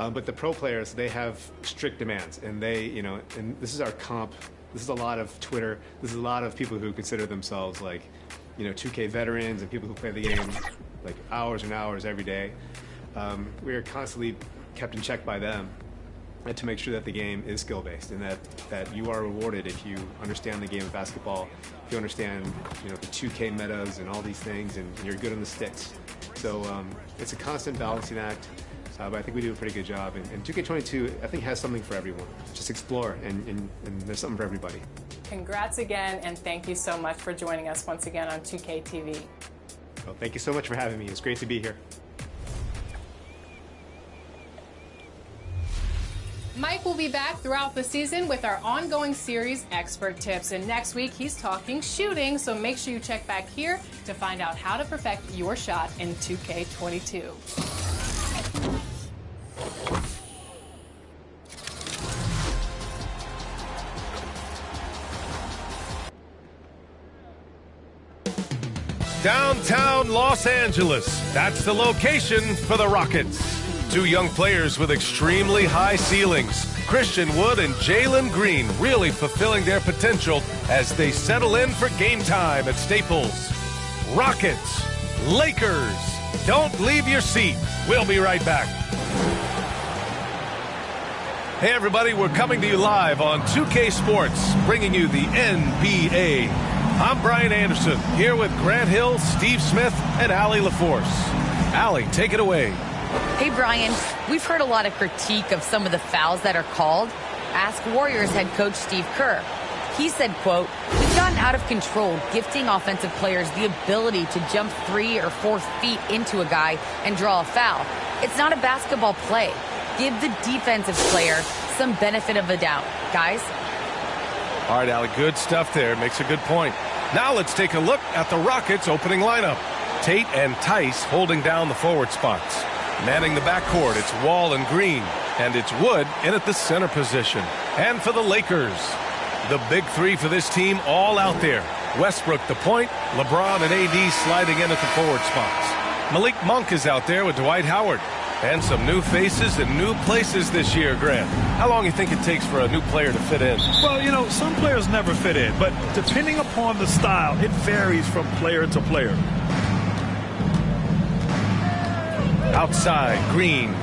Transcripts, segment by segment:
But the pro players, they have strict demands, and and this is our comp. This is a lot of Twitter. This is a lot of people who consider themselves like, 2K veterans and people who play the game like hours and hours every day. We are constantly kept in check by them to make sure that the game is skill-based and that you are rewarded if you understand the game of basketball, if you understand the 2K metas and all these things, and you're good on the sticks. So it's a constant balancing act, but I think we do a pretty good job. And 2K22, I think, has something for everyone. Just explore, and there's something for everybody. Congrats again, and thank you so much for joining us once again on 2K TV. Well, thank you so much for having me. It's great to be here. Mike will be back throughout the season with our ongoing series, Expert Tips. And next week, he's talking shooting, so make sure you check back here to find out how to perfect your shot in 2K22. Downtown Los Angeles. That's the location for the Rockets. Two young players with extremely high ceilings. Christian Wood and Jalen Green really fulfilling their potential as they settle in for game time at Staples. Rockets, Lakers. Don't leave your seat. We'll be right back. Hey everybody, we're coming to you live on 2K Sports, bringing you the NBA. I'm Brian Anderson, here with Grant Hill, Steve Smith, and Allie LaForce. Allie, take it away. Hey, Brian, we've heard a lot of critique of some of the fouls that are called. Ask Warriors head coach Steve Kerr. He said, quote, "We've gotten out of control, gifting offensive players the ability to jump 3 or 4 feet into a guy and draw a foul. It's not a basketball play. Give the defensive player some benefit of the doubt. Guys?" All right, Allie, good stuff there. Makes a good point. Now let's take a look at the Rockets' opening lineup. Tate and Tice holding down the forward spots. Manning the backcourt, it's Wall and Green, and it's Wood in at the center position. And for the Lakers, the big three for this team all out there. Westbrook the point, LeBron and AD sliding in at the forward spots. Malik Monk is out there with Dwight Howard. And some new faces and new places this year, Grant. How long do you think it takes for a new player to fit in? Well, some players never fit in, but depending upon the style, it varies from player to player. Outside, Green.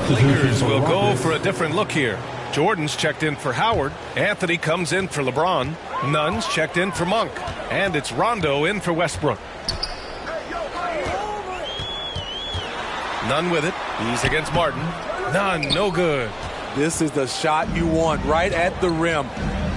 Lakers will go for a different look here. Jordan's checked in for Howard. Anthony comes in for LeBron. Nunn's checked in for Monk. And it's Rondo in for Westbrook. Nunn with it. He's against Martin. Nunn, no good. This is the shot you want, right at the rim.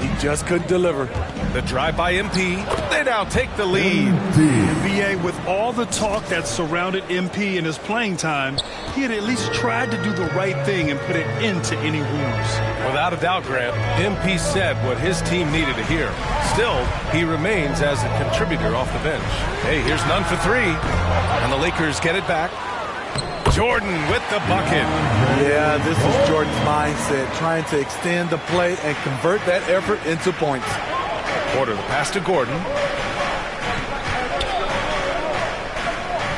He just couldn't deliver. The drive by MP. They now take the lead. NBA, with all the talk that surrounded MP in his playing time, he had at least tried to do the right thing and put an end to any rumors. Without a doubt, Grant, MP said what his team needed to hear. Still, he remains as a contributor off the bench. Hey, here's Nunn for 3. And the Lakers get it back. Jordan with the bucket. Yeah, this is Jordan's mindset, trying to extend the play and convert that effort into points. Porter the pass to Gordon.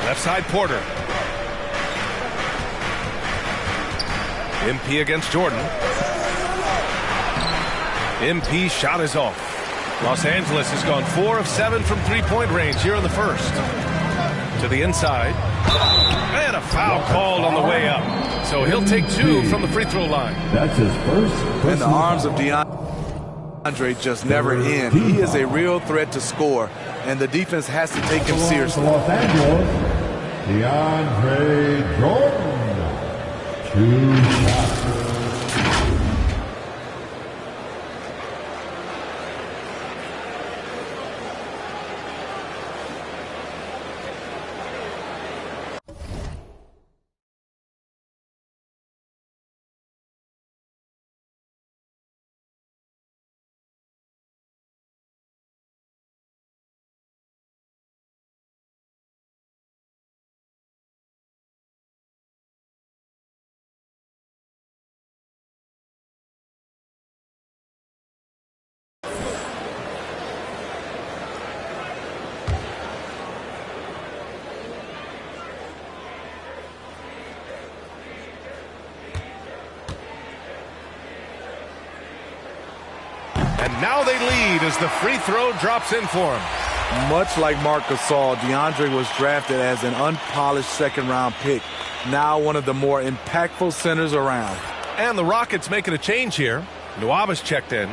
Left side Porter. MP against Jordan. MP shot is off. Los Angeles has gone 4 of 7 from three-point range here in the first. To the inside. And a foul called on the way up. So he'll take 2 from the free throw line. That's his first. And the arms of DeAndre just never end. He is a real threat to score, and the defense has to take him seriously. Los Angeles, DeAndre Jordan. 2 shots. And now they lead as the free throw drops in for him. Much like Marc Gasol, DeAndre was drafted as an unpolished second-round pick. Now one of the more impactful centers around. And the Rockets making a change here. Nuaba's checked in.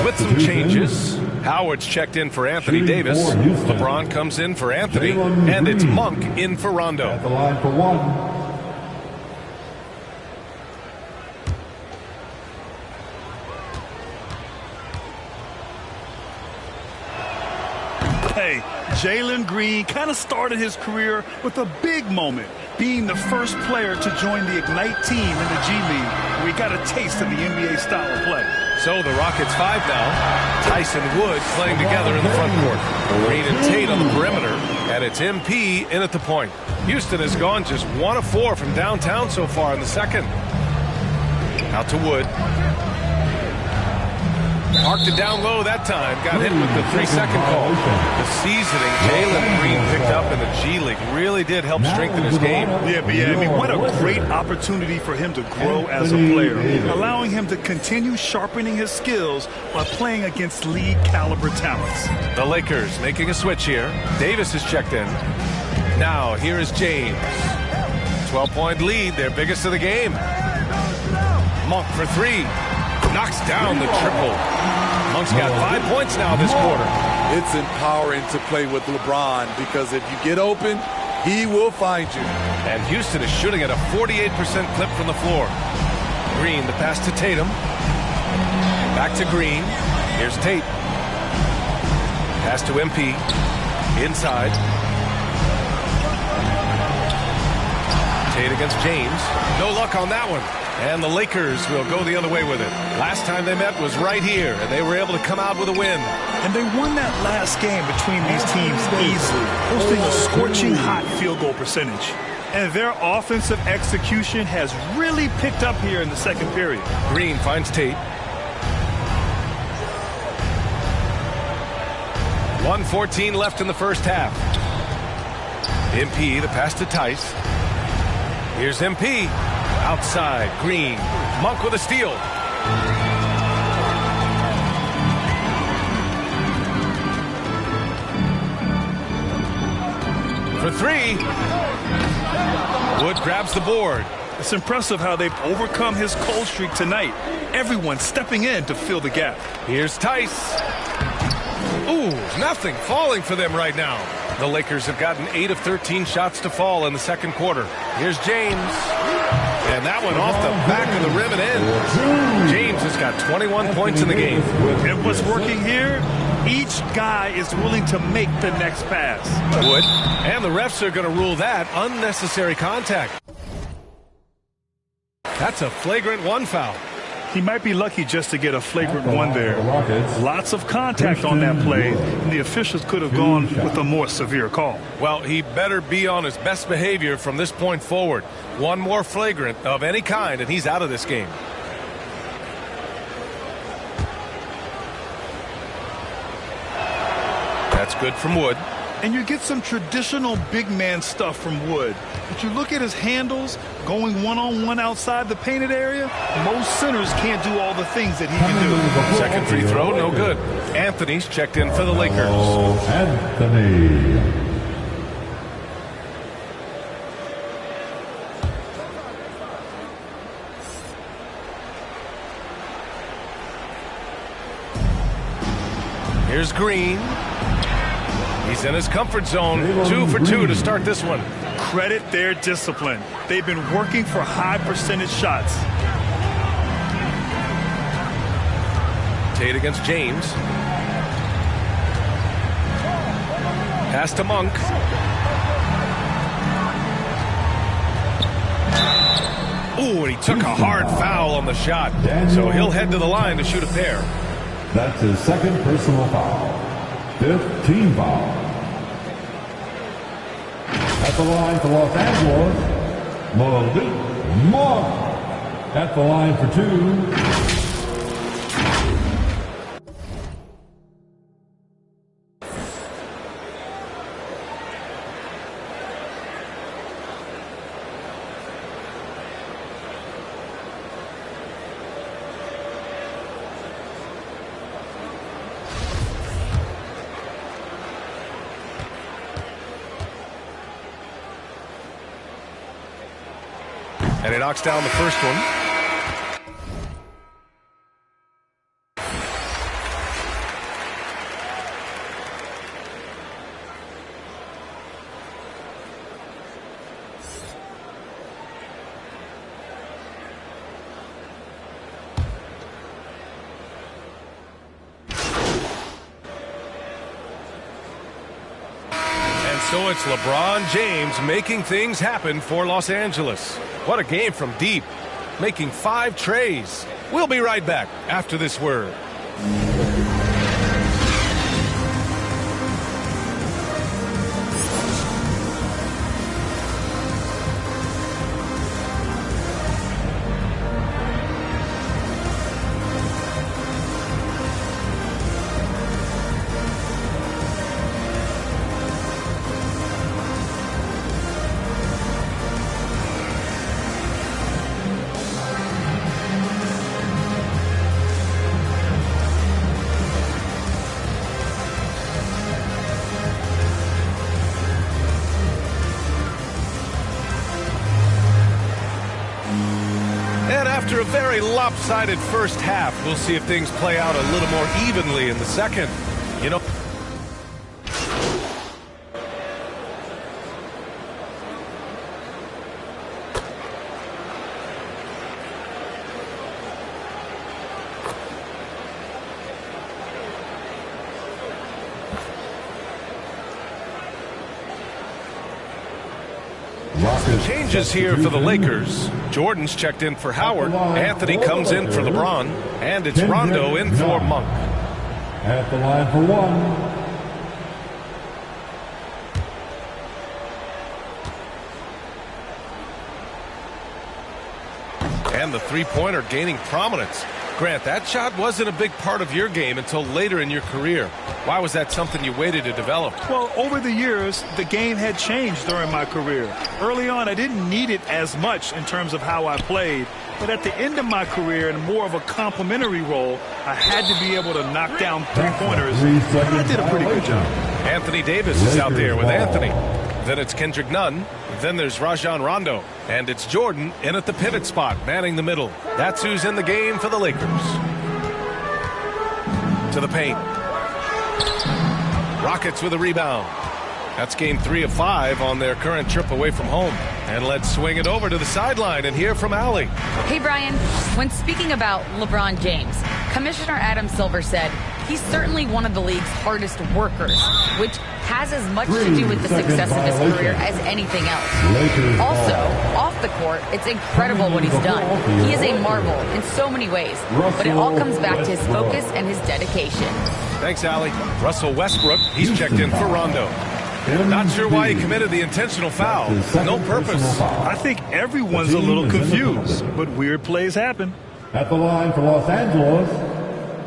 With some changes. Howard's checked in for Anthony Davis. LeBron comes in for Anthony. And it's Monk in for Rondo. At the line for one. Hey, Jalen Green kind of started his career with a big moment, being the first player to join the Ignite team in the G League. We got a taste of the NBA style of play. So the Rockets 5 now. Tyson Wood playing together in the front court. Green and Tate on the perimeter. And it's MP in at the point. Houston has gone just 1 of 4 from downtown so far in the second. Out to Wood. Parked it down low that time. Got hit with the 3-second call. The seasoning Jalen Green picked up in the G League really did help strengthen his game. Yeah, I mean, what a great opportunity for him to grow as a player, allowing him to continue sharpening his skills while playing against league-caliber talents. The Lakers making a switch here. Davis is checked in. Now, here is James. 12-point lead, their biggest of the game. Monk for 3. Knocks down the triple. Monk's got 5 points now this quarter. It's empowering to play with LeBron because if you get open, he will find you. And Houston is shooting at a 48% clip from the floor. Green, the pass to Tatum. Back to Green. Here's Tate. Pass to MP. Inside. Tate against James. No luck on that one. And the Lakers will go the other way with it. Last time they met was right here, and they were able to come out with a win. And they won that last game between these teams easily, posting a scorching hot field goal percentage. And their offensive execution has really picked up here in the second period. Green finds Tate. 1:14 left in the first half. MP, the pass to Tice. Here's MP. Outside, Green. Monk with a steal. For 3. Wood grabs the board. It's impressive how they've overcome his cold streak tonight. Everyone stepping in to fill the gap. Here's Tice. Ooh, nothing falling for them right now. The Lakers have gotten 8 of 13 shots to fall in the second quarter. Here's James. And that one off the back of the rim and in. James has got 21 points in the game. And what's working here? Each guy is willing to make the next pass. Wood. And the refs are going to rule that unnecessary contact. That's a flagrant 1 foul. He might be lucky just to get a flagrant 1 there. Lots of contact on that play, and the officials could have gone with a more severe call. Well, he better be on his best behavior from this point forward. 1 more flagrant of any kind, and he's out of this game. That's good from Wood. And you get some traditional big man stuff from Wood. But you look at his handles, going one-on-one outside the painted area, most centers can't do all the things that he can do. Second free throw, no good. Anthony's checked in for the Lakers. Anthony. Here's Green. He's in his comfort zone. 2 for 2 to start this one. Credit their discipline. They've been working for high percentage shots. Tate against James. Pass to Monk. Ooh, and he took a hard foul on the shot. So he'll head to the line to shoot a pair. That's his second personal foul. 5th team foul. At the line for Los Angeles, Malik Monk. At the line for 2. And he knocks down the first one. So it's LeBron James making things happen for Los Angeles. What a game from deep, making 5 trays. We'll be right back after this word. After a very lopsided first half, we'll see if things play out a little more evenly in the second. You know, changes here for the Lakers. Jordan's checked in for Howard. Anthony comes in for LeBron. And it's Rondo in for Monk. At the line for 1. And the three-pointer gaining prominence. Grant, that shot wasn't a big part of your game until later in your career. Why was that something you waited to develop? Well, over the years, the game had changed during my career. Early on, I didn't need it as much in terms of how I played. But at the end of my career, in more of a complementary role, I had to be able to knock down three-pointers. And I did a pretty good job. Anthony Davis is out there with Anthony. Then it's Kendrick Nunn. Then there's Rajon Rondo. And it's Jordan in at the pivot spot, manning the middle. That's who's in the game for the Lakers. To the paint. Rockets with a rebound. That's game 3 of 5 on their current trip away from home. And let's swing it over to the sideline and hear from Allie. Hey, Brian. When speaking about LeBron James, Commissioner Adam Silver said he's certainly one of the league's hardest workers, which has as much to do with the success of his career as anything else. Also, off the court, it's incredible what he's done. He is a marvel in so many ways, but it all comes back to his focus and his dedication. Thanks, Allie. Russell Westbrook, he's checked in for Rondo. Not sure why he committed the intentional foul. No purpose. I think everyone's a little confused, but weird plays happen. At the line for Los Angeles,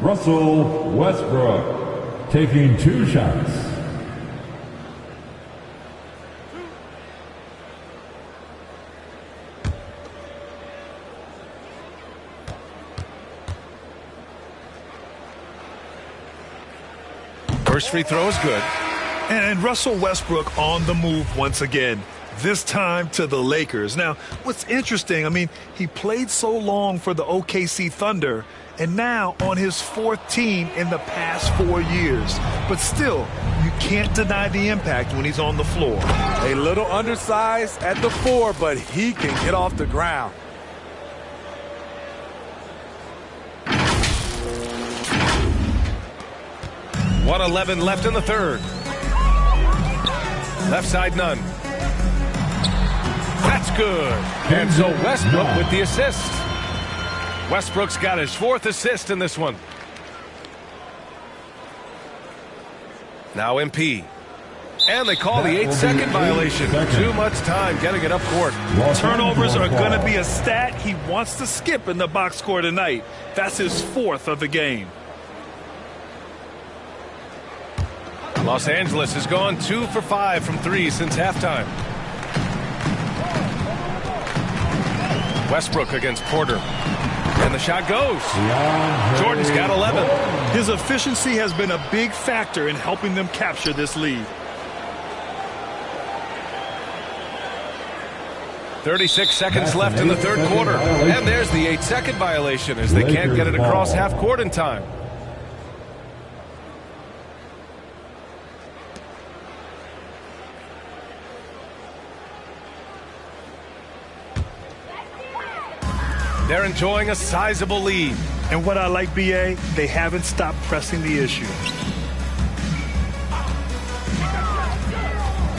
Russell Westbrook, taking 2 shots. First free throw is good. And Russell Westbrook on the move once again, this time to the Lakers. Now, what's interesting, I mean, he played so long for the OKC Thunder, and now on his 4th team in the past 4 years. But still, you can't deny the impact when he's on the floor. A little undersized at the 4, but he can get off the ground. .111 left in the third. Left side, Nunn. That's good. And so Westbrook with the assist. Westbrook's got his 4th assist in this one. Now MP. And they call the 8-second violation. Too much time getting it up court. Turnovers are going to be a stat he wants to skip in the box score tonight. That's his 4th of the game. Los Angeles has gone 2 for 5 from 3 since halftime. Westbrook against Porter. And the shot goes. Jordan's got 11. His efficiency has been a big factor in helping them capture this lead. 36 seconds left in the third quarter. And there's the 8-second violation as they can't get it across half court in time. They're enjoying a sizable lead. And what I like, B.A., they haven't stopped pressing the issue.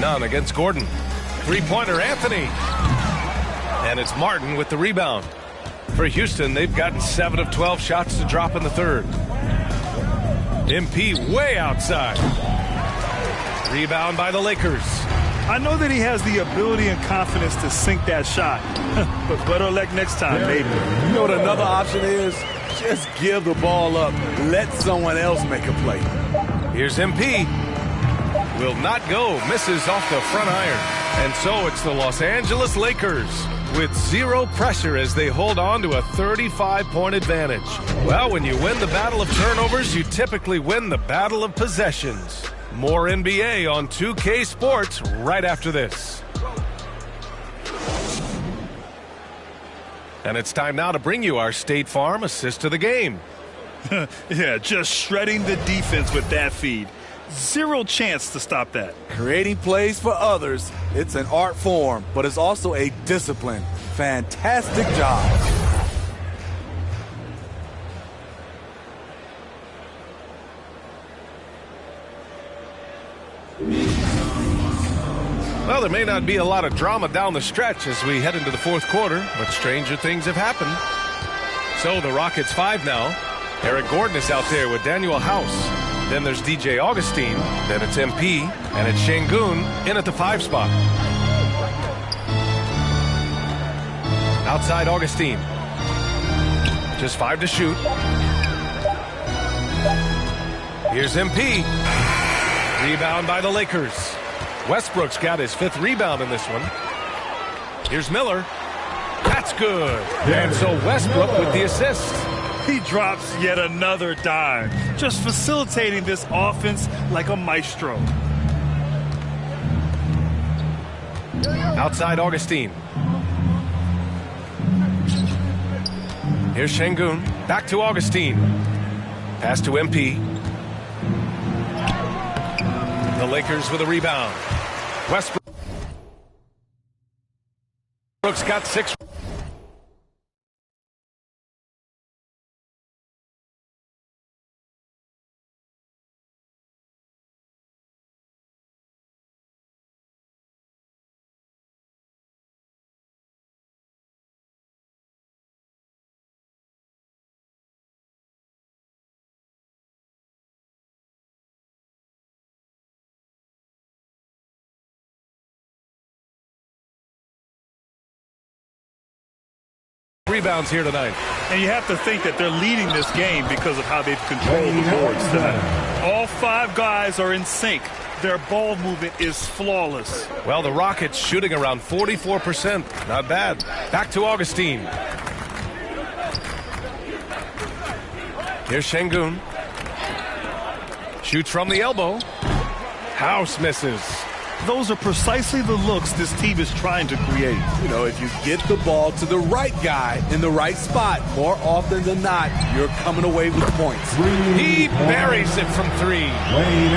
None against Gordon. Three-pointer, Anthony. And it's Martin with the rebound. For Houston, they've gotten 7 of 12 shots to drop in the third. MP way outside. Rebound by the Lakers. I know that he has the ability and confidence to sink that shot. But better luck next time, maybe. You know what another option is? Just give the ball up. Let someone else make a play. Here's MP. Will not go. Misses off the front iron. And so it's the Los Angeles Lakers with 0 pressure as they hold on to a 35-point advantage. Well, when you win the battle of turnovers, you typically win the battle of possessions. More NBA on 2K Sports right after this. And it's time now to bring you our State Farm assist of the game. Yeah, just shredding the defense with that feed. 0 chance to stop that. Creating plays for others, it's an art form, but it's also a discipline. Fantastic job. Well, there may not be a lot of drama down the stretch as we head into the fourth quarter, but stranger things have happened. So the Rockets 5 now. Eric Gordon is out there with Daniel House. Then there's DJ Augustine. Then it's MP. And it's Şengün in at the 5 spot. Outside Augustine. Just 5 to shoot. Here's MP. Rebound by the Lakers. Westbrook's got his 5th rebound in this one. Here's Miller. That's good. And so Westbrook with the assist. He drops yet another dime, just facilitating this offense like a maestro. Outside Augustine. Here's Şengün. Back to Augustine. Pass to MP. The Lakers with a rebound. Westbrook's got 6. Rebounds here tonight. And you have to think that they're leading this game because of how they've controlled the boards tonight. All 5 guys are in sync. Their ball movement is flawless. Well, the Rockets shooting around 44%. Not bad. Back to Augustine. Here's Şengün. Shoots from the elbow. House misses. Those are precisely the looks this team is trying to create. You know, if you get the ball to the right guy in the right spot, more often than not, you're coming away with points. He buries it from 3.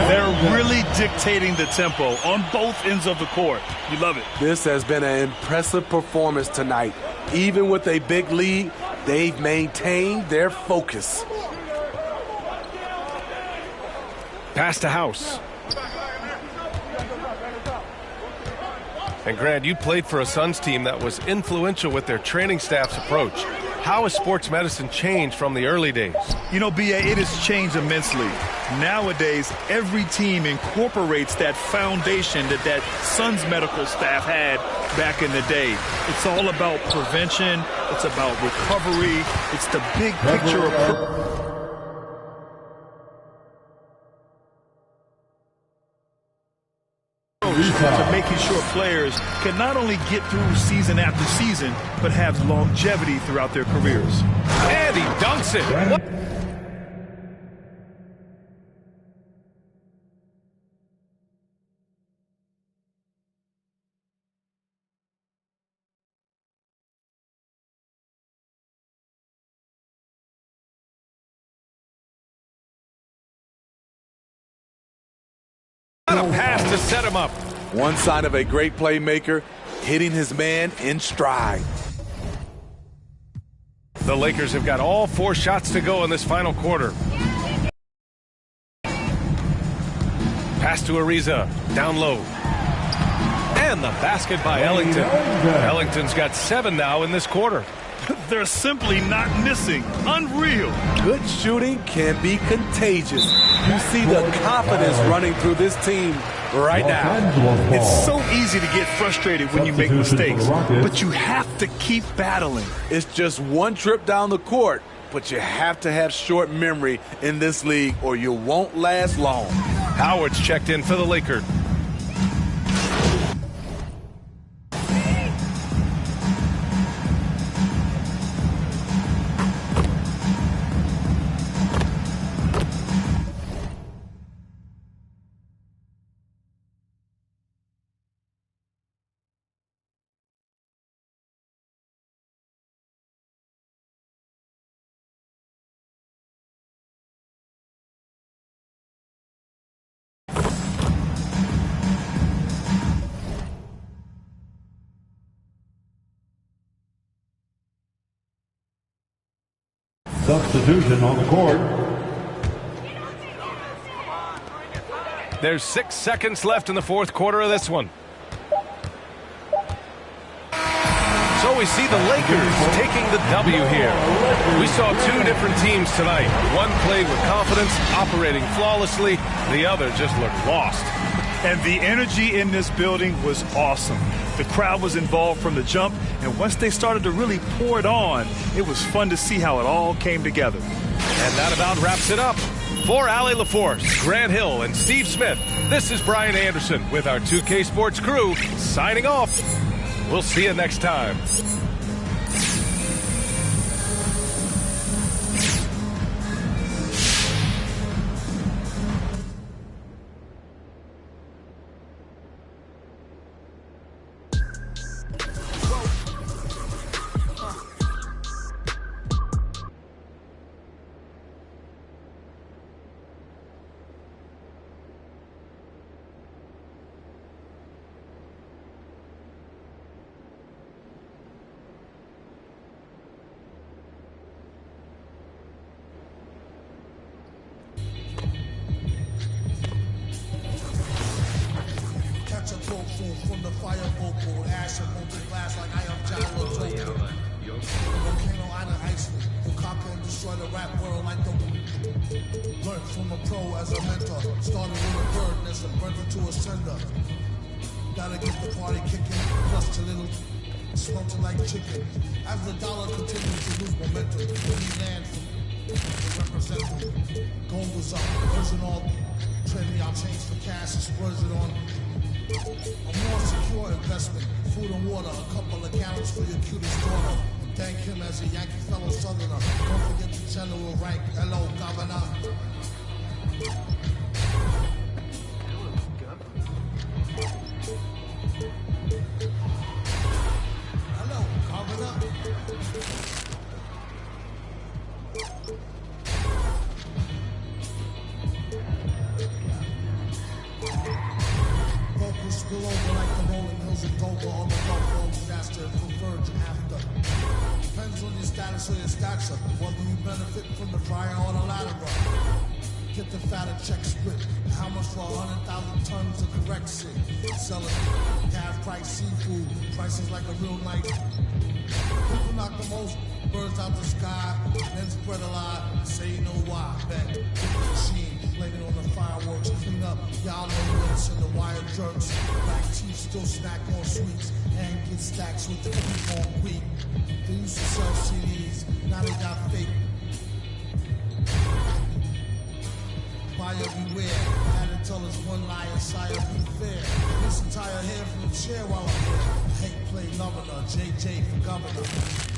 They're really dictating the tempo on both ends of the court. You love it. This has been an impressive performance tonight. Even with a big lead, they've maintained their focus. Pass to House. And Grant, you played for a Suns team that was influential with their training staff's approach. How has sports medicine changed from the early days? You know, B.A., it has changed immensely. Nowadays, every team incorporates that foundation that Suns medical staff had back in the day. It's all about prevention. It's about recovery. It's the big picture of to making sure players can not only get through season after season, but have longevity throughout their careers. And he dunks it. What? A pass to set him up. One sign of a great playmaker, hitting his man in stride. The Lakers have got all 4 shots to go in this final quarter. Pass to Ariza, down low. And the basket by Ellington. Ellington's got 7 now in this quarter. They're simply not missing. Unreal. Good shooting can be contagious. You see the confidence running through this team right now. It's so easy to get frustrated when you make mistakes, but you have to keep battling. It's just one trip down the court, but you have to have short memory in this league or you won't last long. Howard's checked in for the Lakers. Substitution on the court. There's 6 seconds left in the 4th quarter of this one. So we see the Lakers taking the W here. We saw 2 different teams tonight. One played with confidence, operating flawlessly. The other just looked lost. And the energy in this building was awesome. The crowd was involved from the jump, and once they started to really pour it on, it was fun to see how it all came together. And that about wraps it up. For Allie LaForce, Grant Hill, and Steve Smith, this is Brian Anderson with our 2K Sports crew signing off. We'll see you next time. From the fire vocal, ash and molten glass like I am John Volcano Island Iceland, who conquer and destroy the rap world like the learned from a pro as a mentor. Started with a bird nest and burnt it to a cinder. Gotta get the party kicking, plus a little smelting like chicken. As the dollar continues to lose momentum, when we land from representing, gold was up, version all trading our change for cash and splurge it on a more secure investment, food and water, a couple of gallons for your cutest daughter. Thank him as a Yankee fellow Southerner. Don't forget the general rank. Hello, Governor. Hello, Governor. Spill over like the rolling hills of Dover on the Gulf Road disaster and converge after. Depends on your status or your stature, whether you benefit from the fire or the ladder run. Get the fatter check split. How much for 100,000 tons of correct shit? Sell it half price seafood, prices like a real night. People knock the most birds stars out the sky, then spread a lie, say you know why. Bet machine, blaming on the fireworks, clean up, y'all know what's in the wire jerks. Black teeth still snack on sweets, and get stacks with the beef on wheat. They used to sell CDs, now they got fake. Buyer beware, had to tell us one liar, sire, be fair. This entire hair from the chair while I'm here. I hate play governor, JJ for governor.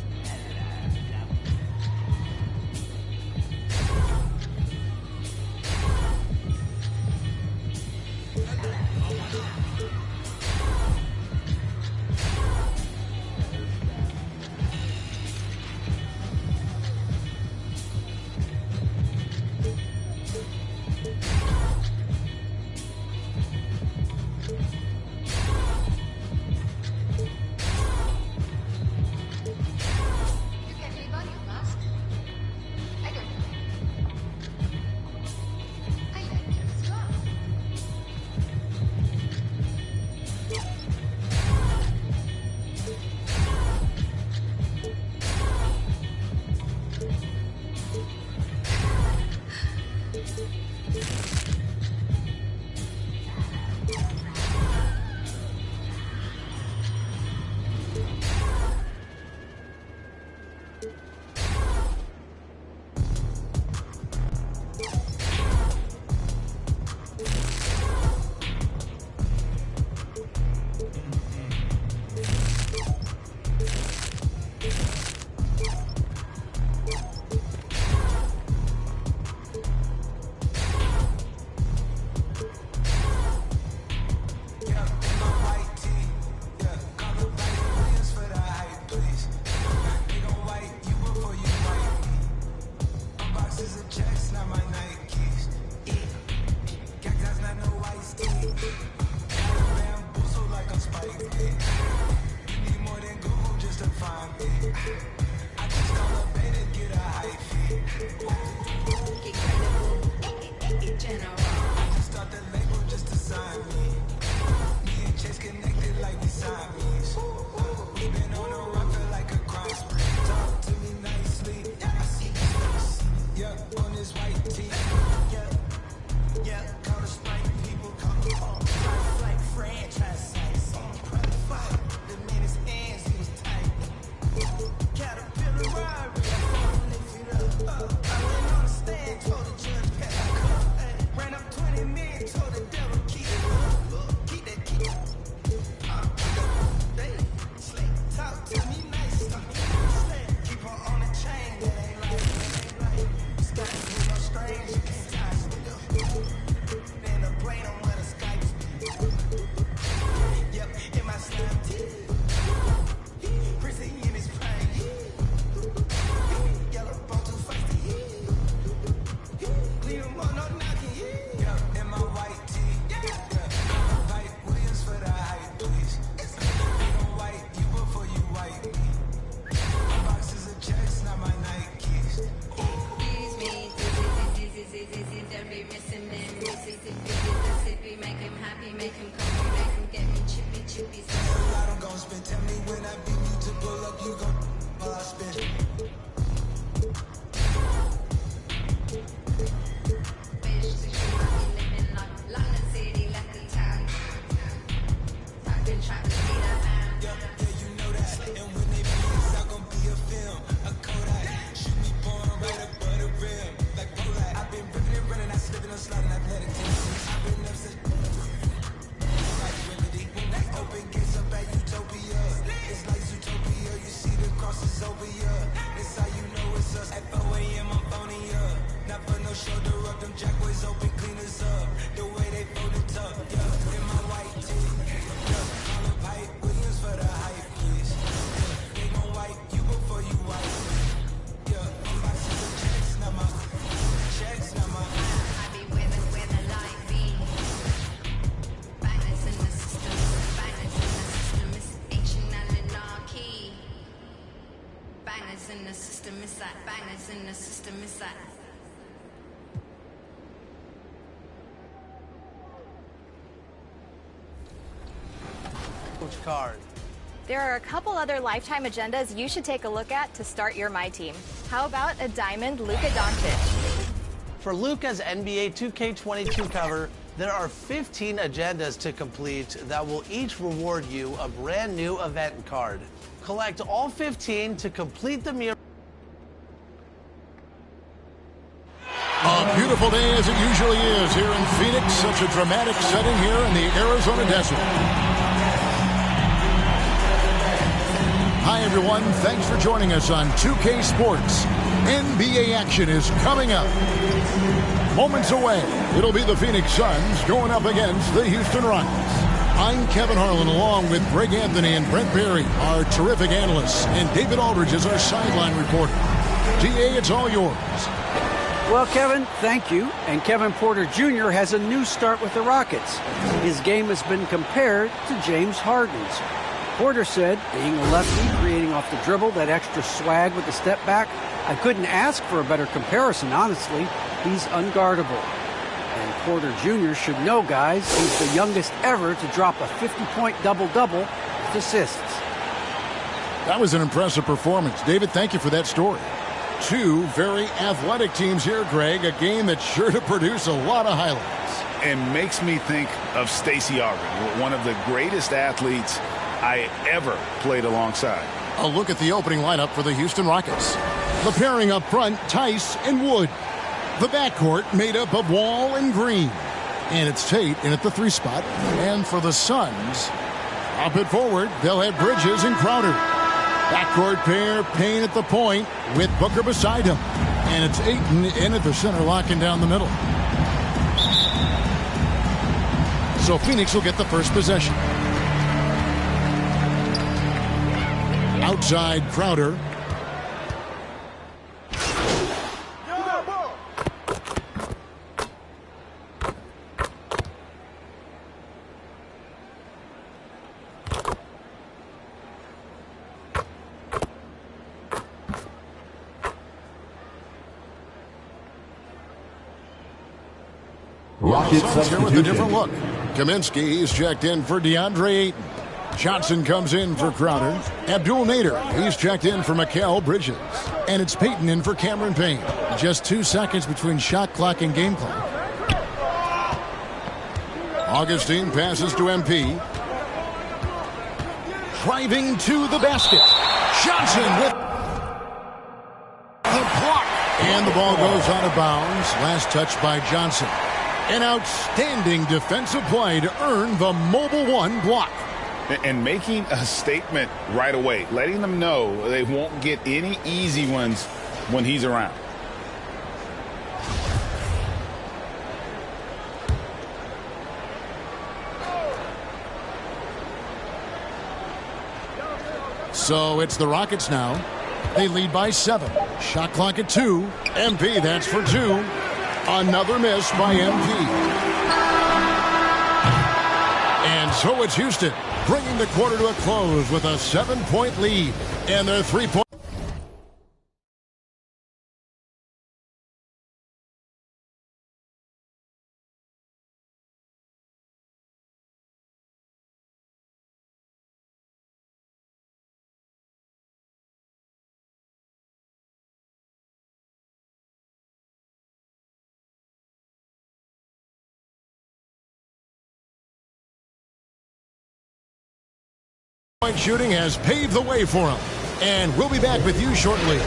Coach Card, There are a couple other lifetime agendas you should take a look at to start your My Team. How about a diamond Luka Doncic? For Luka's NBA 2K22 cover, there are 15 agendas to complete that will each reward you a brand new event card. Collect all 15 to complete the mirror. A beautiful day as it usually is here in Phoenix. Such a dramatic setting here in the Arizona desert. Hi, everyone. Thanks for joining us on 2K Sports. NBA action is coming up. Moments away, it'll be the Phoenix Suns going up against the Houston Rockets. I'm Kevin Harlan along with Greg Anthony and Brent Barry, our terrific analysts, and David Aldridge is our sideline reporter. DA, it's all yours. Well, Kevin, thank you. And Kevin Porter Jr. has a new start with the Rockets. His game has been compared to James Harden's. Porter said, being a lefty, creating off the dribble, that extra swag with the step back, I couldn't ask for a better comparison, honestly. He's unguardable. And Porter Jr. should know, guys, he's the youngest ever to drop a 50-point double-double with assists. That was an impressive performance. David, thank you for that story. Two very athletic teams here, Greg. A game that's sure to produce a lot of highlights. And makes me think of Stacey Augmon, one of the greatest athletes I ever played alongside. A look at the opening lineup for the Houston Rockets. The pairing up front, Tice and Wood. The backcourt made up of Wall and Green. And it's Tate in at the 3 spot. And for the Suns, up it forward, they'll have Bridges and Crowder. Backcourt pair, Payne at the point with Booker beside him. And it's Ayton in at the center, locking down the middle. So Phoenix will get the first possession. Outside Crowder. Rockets here with a different look. Kaminsky is checked in for DeAndre Ayton. Johnson comes in for Crowder. Abdul Nader, he's checked in for Mikal Bridges. And it's Payton in for Cameron Payne. Just 2 seconds between shot clock and game clock. Augustine passes to MP. Driving to the basket. Johnson with the block. And the ball goes out of bounds. Last touch by Johnson. An outstanding defensive play to earn the Mobile One block. And making a statement right away, letting them know they won't get any easy ones when he's around. So it's the Rockets now. They lead by 7. Shot clock at 2. MP, that's for 2. Another miss by MP. And so it's Houston bringing the quarter to a close with a 7-point lead. And their 3-point. Point shooting has paved the way for him. And we'll be back with you shortly.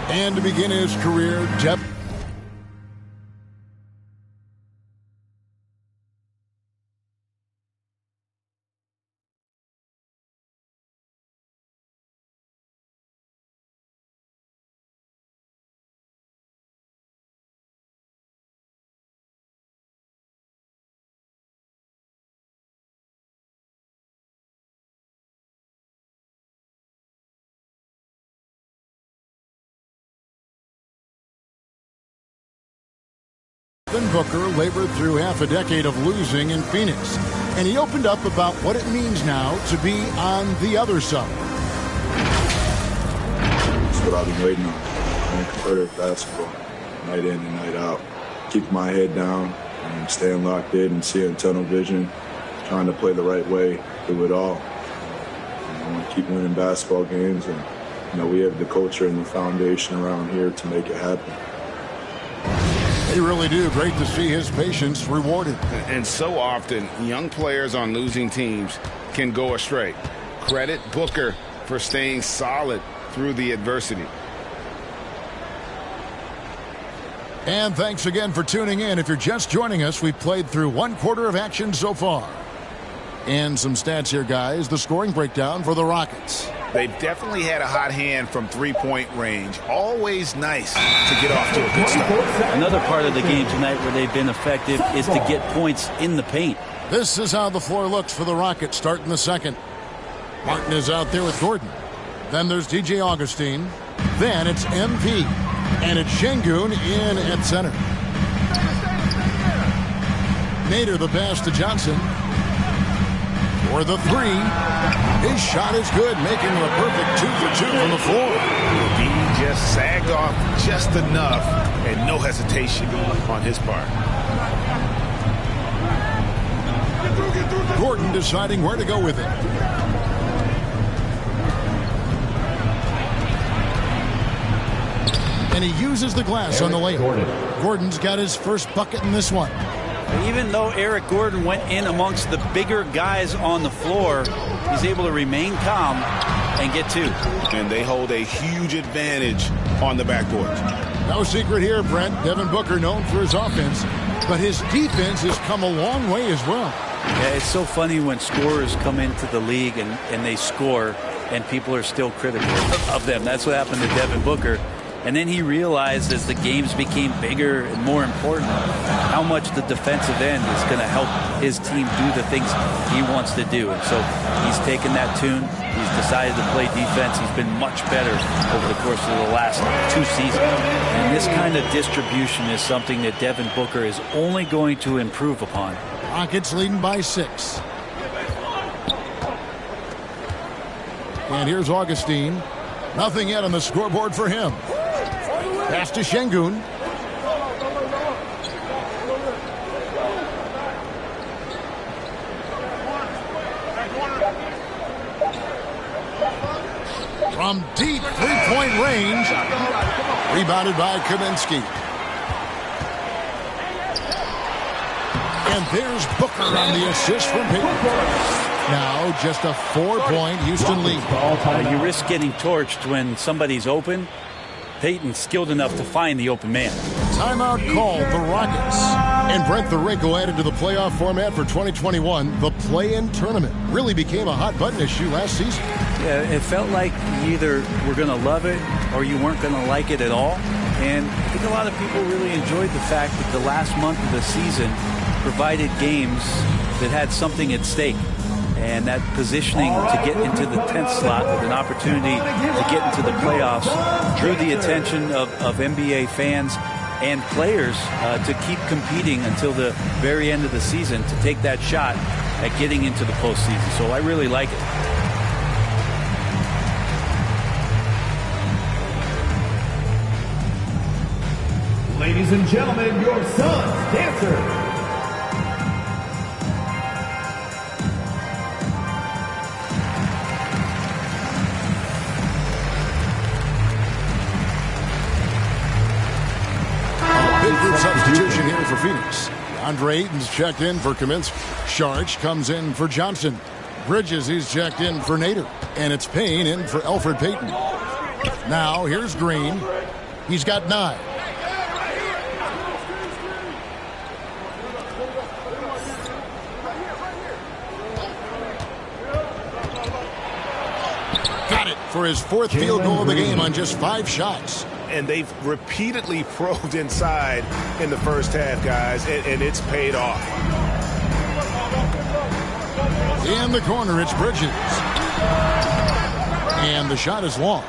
And to begin his career, Jeff. Booker labored through half a decade of losing in Phoenix, and he opened up about what it means now to be on the other side. That's what I've been waiting on. Playing competitive basketball, night in and night out. keep my head down and staying locked in and seeing tunnel vision, trying to play the right way through it all. I want to keep winning basketball games, and we have the culture and the foundation around here to make it happen. They really do. Great to see his patience rewarded. And so often, young players on losing teams can go astray. Credit Booker for staying solid through the adversity. And thanks again for tuning in. If you're just joining us, we've played through 1/4 of action so far. And some stats here, guys. The scoring breakdown for the Rockets. They've definitely had a hot hand from three-point range. Always nice to get off to a good start. Another part of the game tonight where they've been effective is to get points in the paint. This is how the floor looks for the Rockets starting the second. Martin is out there with Gordon. Then there's DJ Augustine. Then it's MP. And it's Şengün in at center. Nader the pass to Johnson. For the three. His shot is good, making a perfect 2 for 2 from the floor. He just sagged off just enough, and no hesitation on his part. Gordon deciding where to go with it. And he uses the glass on the layup. Gordon's got his first bucket in this one. Even though Eric Gordon went in amongst the bigger guys on the floor, he's able to remain calm and get 2. And they hold a huge advantage on the backcourt. No secret here, Brent. Devin Booker known for his offense, but his defense has come a long way as well. Yeah, it's so funny when scorers come into the league and they score and people are still critical of them. That's what happened to Devin Booker. And then he realized as the games became bigger and more important how much the defensive end is going to help his team do the things he wants to do. And so he's taken that tune. He's decided to play defense. He's been much better over the course of the last 2 seasons. And this kind of distribution is something that Devin Booker is only going to improve upon. Rockets leading by 6. And here's Augustine. Nothing yet on the scoreboard for him. Pass to Şengün. From deep three-point range. Rebounded by Kaminsky. And there's Booker on the assist from Payton. Now just a 4-point Houston lead. You risk getting torched when somebody's open. Payton's skilled enough to find the open man. Timeout called the Rockets. And Brent, the wrinkle added to the playoff format for 2021, the play-in tournament. Really became a hot-button issue last season. Yeah, it felt like you either were going to love it or you weren't going to like it at all. And I think a lot of people really enjoyed the fact that the last month of the season provided games that had something at stake. And that positioning to get into the 10th slot with an opportunity to get into the playoffs drew the attention of NBA fans and players to keep competing until the very end of the season to take that shot at getting into the postseason. So I really like it. Ladies and gentlemen, your son's dancer. Group substitution here for Phoenix. Andre Ayton's checked in for Kaminsky. Saric comes in for Johnson. Bridges, he's checked in for Nader. And it's Payne in for Elfrid Payton. Now, here's Green. He's got 9. Got it for his 4th field goal of the game on just 5 shots. And they've repeatedly probed inside in the first half, guys, and it's paid off. In the corner, it's Bridges. And the shot is long.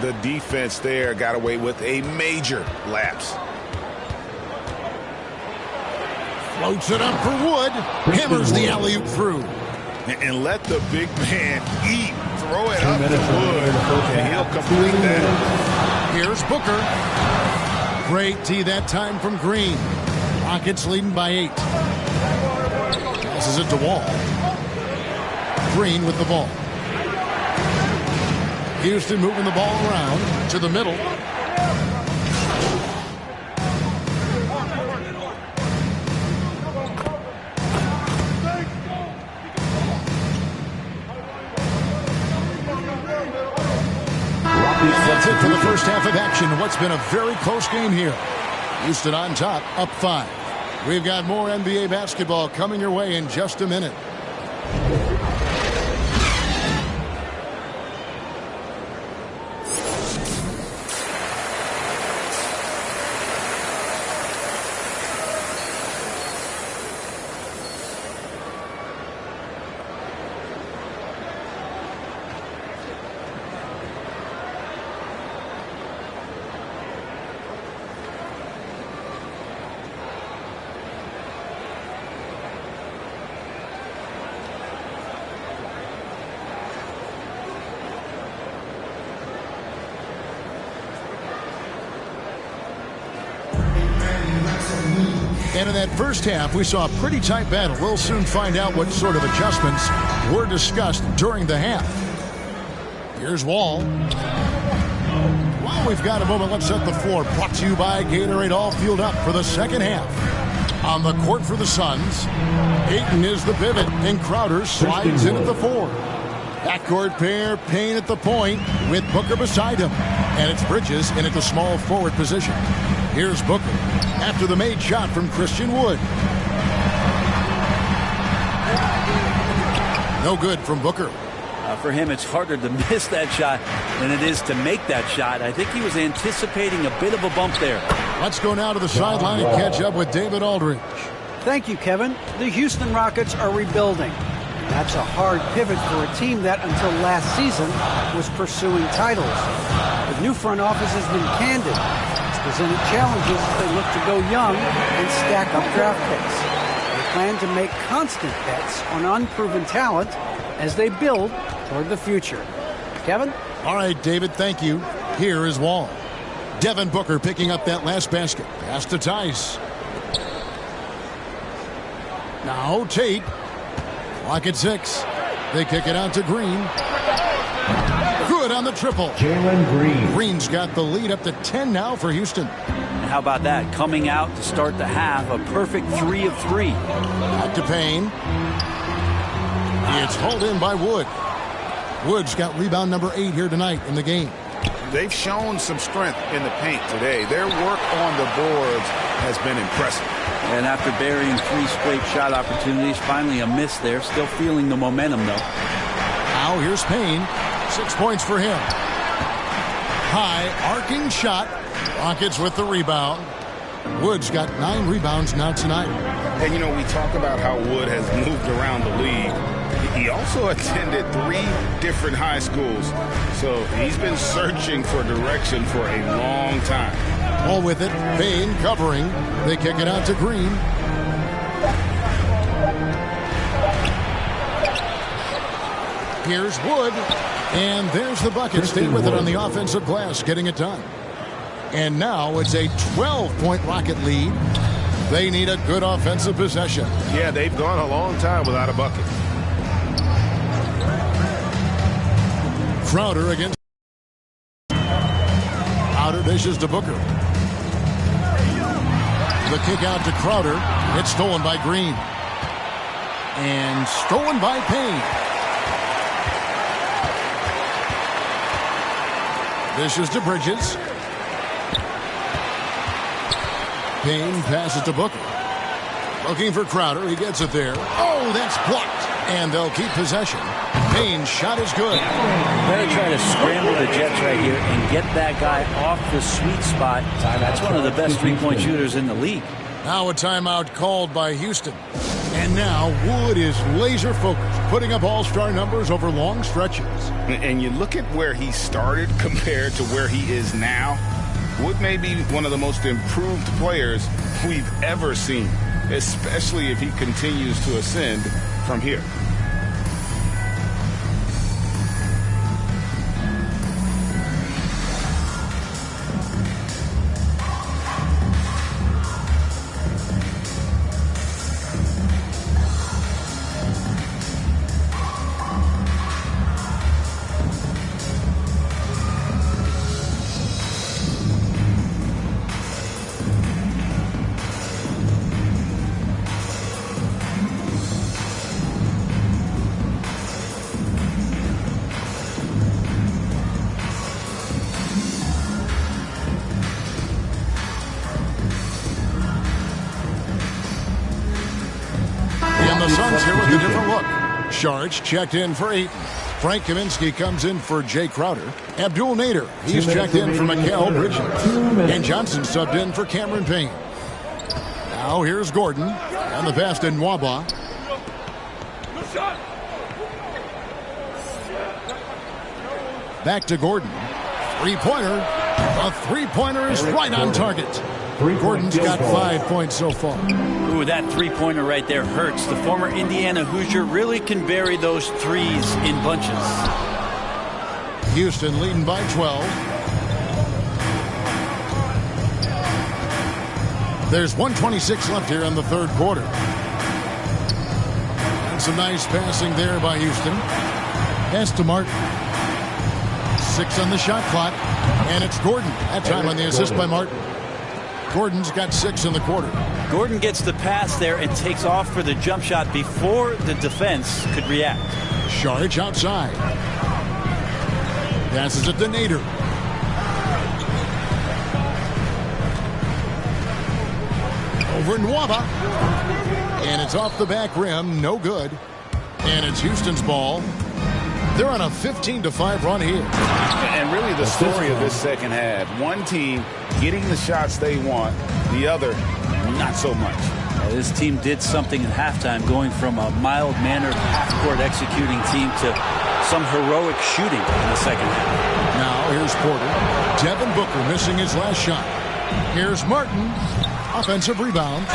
The defense there got away with a major lapse. Floats it up for Wood. Hammers the alley-oop through. And let the big man eat. Throw it up to Wood, and he'll complete that. Here's Booker. Great tee that time from Green. Rockets leading by 8. Passes it to Wall. Green with the ball. Houston moving the ball around to the middle. That's it for the first half of action. What's been a very close game here. Houston on top, up 5. We've got more NBA basketball coming your way in just a minute. And in that first half, we saw a pretty tight battle. We'll soon find out what sort of adjustments were discussed during the half. Here's Wall. While we've got a moment, let's set the floor. Brought to you by Gatorade, all fueled up for the second half. On the court for the Suns, Ayton is the pivot, and Crowder slides in at the 4. Backcourt pair, Payne at the point with Booker beside him. And it's Bridges in at the small forward position. Here's Booker after the made shot from Christian Wood. No good from Booker. For him, it's harder to miss that shot than it is to make that shot. I think he was anticipating a bit of a bump there. Let's go now to the sideline and catch up with David Aldridge. Thank you, Kevin. The Houston Rockets are rebuilding. That's a hard pivot for a team that, until last season, was pursuing titles. The new front office has been candid. It's presented challenges as they look to go young and stack up draft picks. They plan to make constant bets on unproven talent as they build toward the future. Kevin? All right, David, thank you. Here is Wall. Devin Booker picking up that last basket. Pass to Tice. Now Tate. Clock at 6. They kick it out to Green. Good on the triple. Jalen Green. Green's got the lead up to 10 now for Houston. And how about that? Coming out to start the half, a perfect 3 of 3. Back to Payne. It's hauled in by Wood. Wood's got rebound number 8 here tonight in the game. They've shown some strength in the paint today. Their work on the boards has been impressive. And after burying 3 straight shot opportunities, finally a miss there. Still feeling the momentum, though. Now here's Payne. 6 points for him. High arcing shot. Rockets with the rebound. Wood's got 9 rebounds now tonight. And, you know, we talk about how Wood has moved around the league. He also attended 3 different high schools, so he's been searching for direction for a long time. Ball with it, Payne covering. They kick it out to Green. Here's Wood, and there's the bucket. Stay with it on the offensive glass, getting it done. And now it's a 12-point Rocket lead. They need a good offensive possession. Yeah, they've gone a long time without a bucket. Crowder against. Crowder dishes to Booker. The kick out to Crowder. It's stolen by Green. And stolen by Payne. Dishes to Bridges. Payne passes to Booker. Looking for Crowder. He gets it there. Oh, that's blocked. And they'll keep possession. Payne's shot is good. Better try to scramble the Jets right here and get that guy off the sweet spot. That's one of the best three-point shooters in the league. Now a timeout called by Houston. And now Wood is laser focused, putting up all-star numbers over long stretches. And you look at where he started compared to where he is now. Wood may be one of the most improved players we've ever seen, especially if he continues to ascend from here. Browns here with a different look. Sharge checked in for Ayton. Frank Kaminsky comes in for Jay Crowder. Abdul Nader, he's checked in for Mikal Bridges. And Johnson subbed in for Cameron Payne. Now here's Gordon. And the pass to Nwaba. Back to Gordon. Three-pointer. A three-pointer is right on target. Gordon's got 5 points so far. Ooh, that three-pointer right there hurts. The former Indiana Hoosier really can bury those threes in bunches. Houston leading by 12. There's 1:26 left here in the third quarter. And some nice passing there by Houston. Pass to Martin. 6 on the shot clock. And it's Gordon. That time on the assist by Martin. Gordon's got 6 in the quarter. Gordon gets the pass there and takes off for the jump shot before the defense could react. Sharge outside. Passes it to Nader. Over Nwaba. And it's off the back rim. No good. And it's Houston's ball. They're on a 15-5 run here. And really the story of this second half. One team getting the shots they want. The other, not so much. This team did something at halftime, going from a mild-mannered half-court executing team to some heroic shooting in the second half. Now here's Porter. Devin Booker missing his last shot. Here's Martin. Offensive rebound.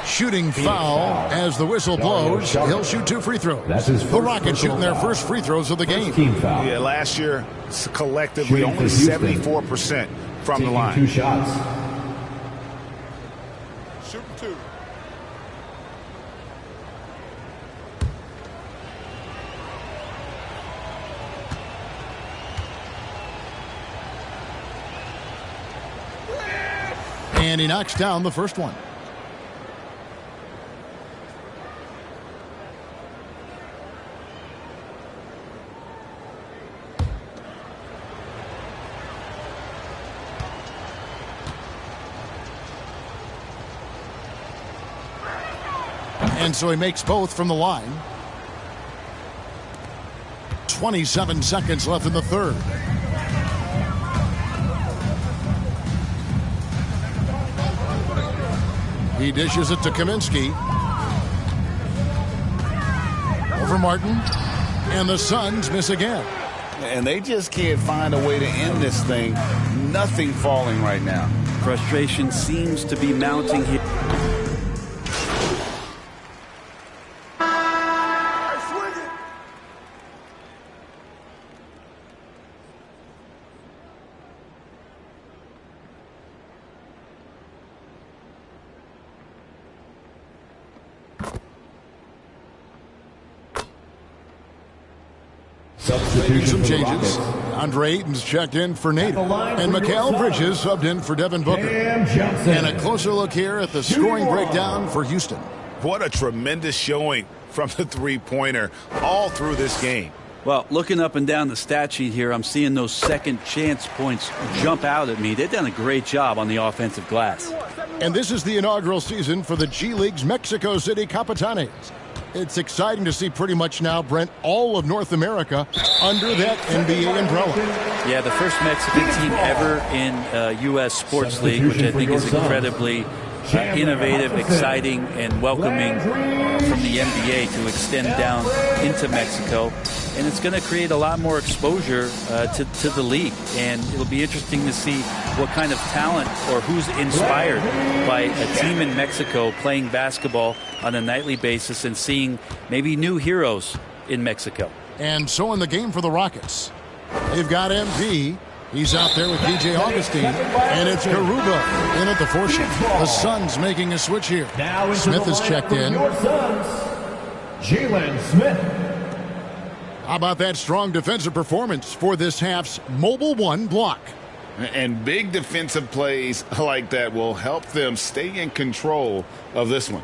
Shooting foul as the whistle blows. He'll shoot 2 free throws. The Rockets shooting their first free throws of the game. Yeah, last year collectively only 74% from the line. 2 shots. Shoot 2. And he knocks down the first one. And so he makes both from the line. 27 seconds left in the third. He dishes it to Kaminsky. Over Martin. And the Suns miss again. And they just can't find a way to end this thing. Nothing falling right now. Frustration seems to be mounting here. Some changes. Andre Ayton's checked in for Nader. And Mikal Bridges subbed in for Devin Booker. And a closer look here at the scoring breakdown for Houston. What a tremendous showing from the three-pointer all through this game. Well, looking up and down the stat sheet here, I'm seeing those second chance points jump out at me. They've done a great job on the offensive glass. And this is the inaugural season for the G League's Mexico City Capitanes. It's exciting to see pretty much now, Brent, all of North America under that NBA umbrella. Yeah, the first Mexican team ever in U.S. Sports League, which I think is incredibly innovative, exciting, and welcoming from the NBA to extend down into Mexico. And it's going to create a lot more exposure to the league. And it'll be interesting to see what kind of talent or who's inspired by a team in Mexico playing basketball on a nightly basis and seeing maybe new heroes in Mexico. And so in the game for the Rockets, they've got MP. He's out there with DJ Augustine, and it's Garuba in at the 4 shot. The Suns making a switch here. Smith is checked in. Jalen Smith. How about that strong defensive performance for this half's Mobile One block? And big defensive plays like that will help them stay in control of this one.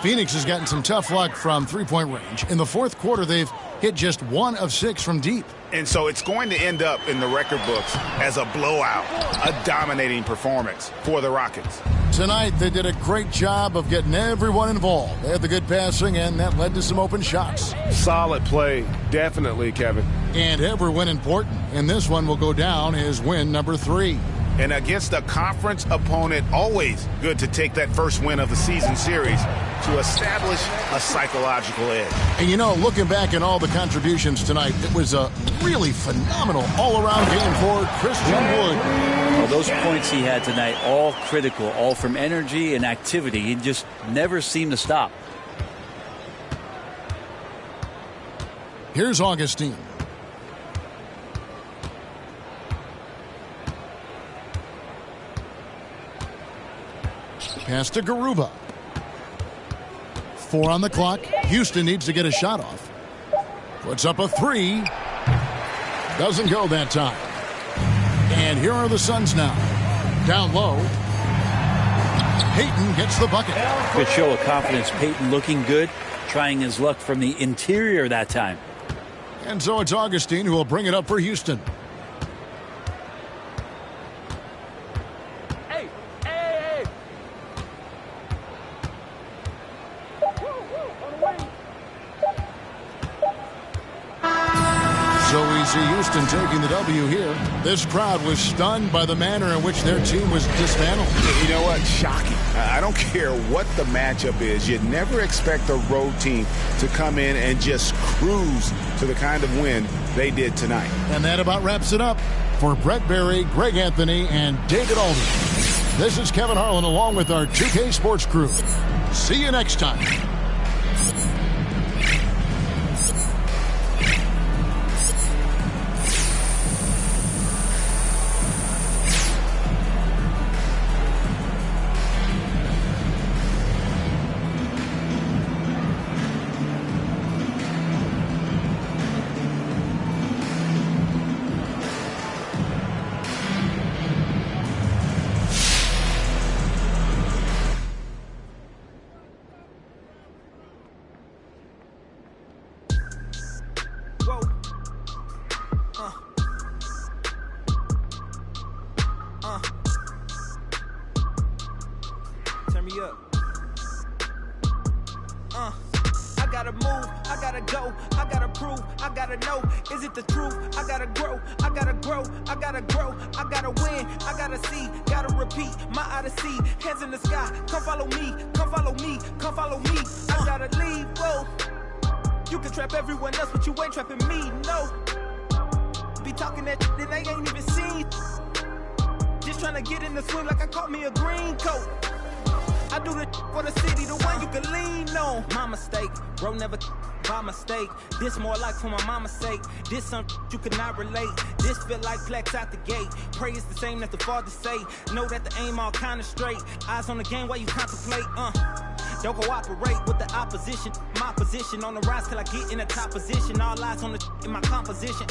Phoenix has gotten some tough luck from three-point range. In the fourth quarter, they've hit just 1 of 6 from deep. And so it's going to end up in the record books as a blowout, a dominating performance for the Rockets. Tonight, they did a great job of getting everyone involved. They had the good passing, and that led to some open shots. Solid play, definitely, Kevin. And every win important. And this one will go down as win number 3. And against a conference opponent, always good to take that first win of the season series to establish a psychological edge. And, you know, looking back at all the contributions tonight, it was a really phenomenal all-around game for Christian Wood. Well, those points he had tonight, all critical, all from energy and activity. He just never seemed to stop. Here's Augustine. Pass to Garuba. 4 on the clock. Houston needs to get a shot off. Puts up a 3. Doesn't go that time. And here are the Suns now. Down low. Payton gets the bucket. Good show of confidence. Payton looking good. Trying his luck from the interior that time. And so it's Augustine who will bring it up for Houston. So we see Houston taking the W here. This crowd was stunned by the manner in which their team was dismantled. You know what? Shocking. I don't care what the matchup is. You never expect a road team to come in and just cruise to the kind of win they did tonight. And that about wraps it up. For Brett Berry, Greg Anthony, and David Alden, this is Kevin Harlan along with our 2K Sports crew. See you next time. This more like for my mama's sake. This something you could not relate. This feel like flex out the gate. Pray it's the same that the father say. Know that the aim all kind of straight. Eyes on the game while you contemplate. Don't cooperate with the opposition. My position on the rise till I get in the top position. All eyes on the in my composition.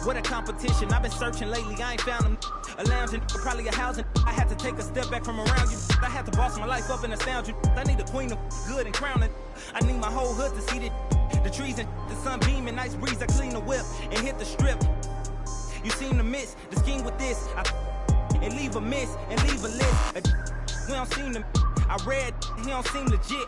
What a competition. I've been searching lately. I ain't found them. A lounge and probably a housing. I had to take a step back from around you. I had to boss my life up and astound you. I need a queen of good and crown it. I need my whole hood to see that. The trees and the sun beaming, nice breeze. I clean the whip and hit the strip. You seem to miss the scheme with this. And leave a miss and leave a list. We don't seem to. I read he don't seem legit.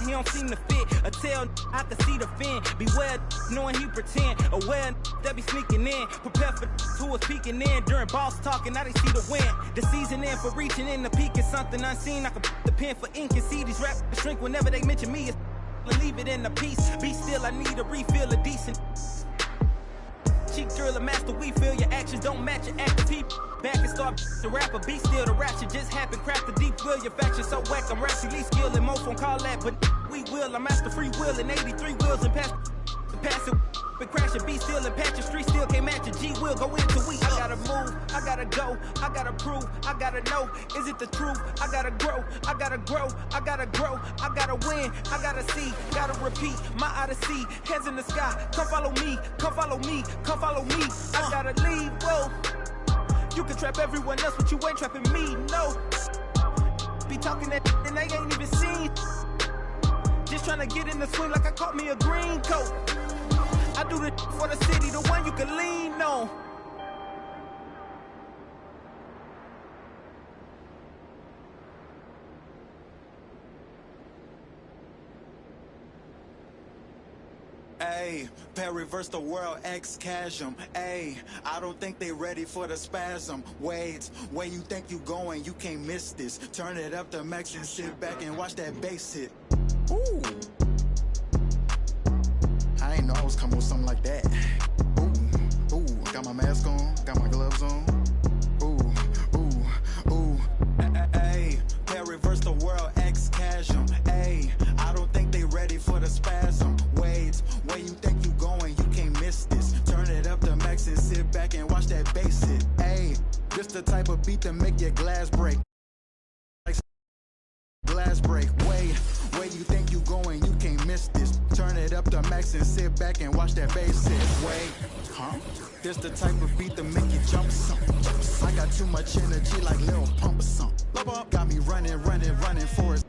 He don't seem to fit. A tail I can see the fin. Beware knowing he pretend. Aware that be sneaking in. Prepare for who was peeking in during boss talking. Now they see the win. The season in for reaching in the peak is something unseen. I can put the pen for ink and see these rappers shrink whenever they mention me. Leave it in the piece. Be still, I need a refill of decent. Cheek drill a master, we feel your actions don't match your active people. Back and start the rapper, be still the ratchet just happened. Craft the deep will, your faction so whack. I'm rapidly skilled and most won't call that, but we will. I'm master free will and 83 wheels and pass it. Been crashing, be still and patch your street still can't match a G will go into we. I gotta move, I gotta go, I gotta prove, I gotta know, is it the truth? I gotta grow, I gotta grow, I gotta grow, I gotta win, I gotta see, gotta repeat, my odyssey, hands in the sky, come follow me, come follow me, come follow me, I gotta leave, whoa. You can trap everyone else, but you ain't trapping me, no. Be talking that and they ain't even seen. Just trying to get in the swing like I caught me a green coat. I do the for the city, the one you can lean on. Ayy, reverse the world, X-Chasm. Ayy, I don't think they ready for the spasm. Wait, where you think you going, you can't miss this. Turn it up to max and sit back and watch that bass hit. Ooh. I ain't know I was coming with something like that. Ooh, ooh, got my mask on, got my gloves on. Ooh, ooh, ooh. Ayy, reverse the world, X-Chasm. Ayy, I don't think they ready for the spasm. Wait, where you think you going, you can't miss this. Turn it up to max and sit back and watch that bass hit. Ayy, this the type of beat that make your glass break. Like glass break. Wait, where you think you going, you can't miss this. Turn it up to max and sit back and watch that bass hit. Wait, huh? This the type of beat that make you jump something. I got too much energy like Lil Pump or something. Got me running for it.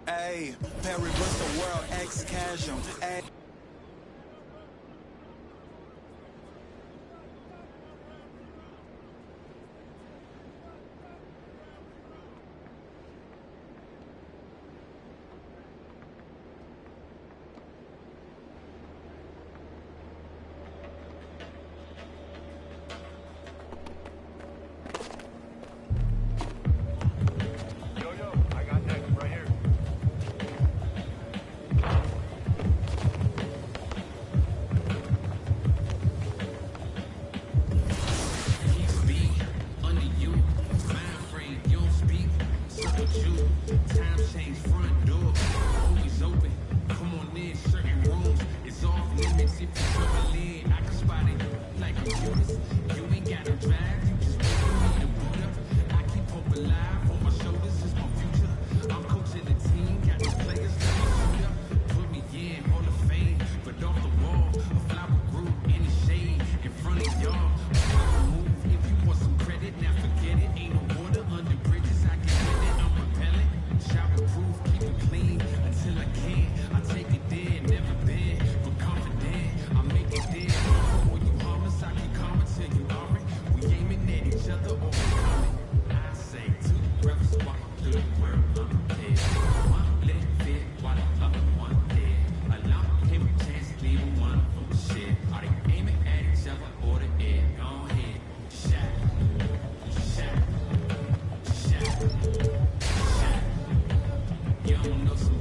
Ayy, reverse the world, X-Chasm. Ayy. You don't know some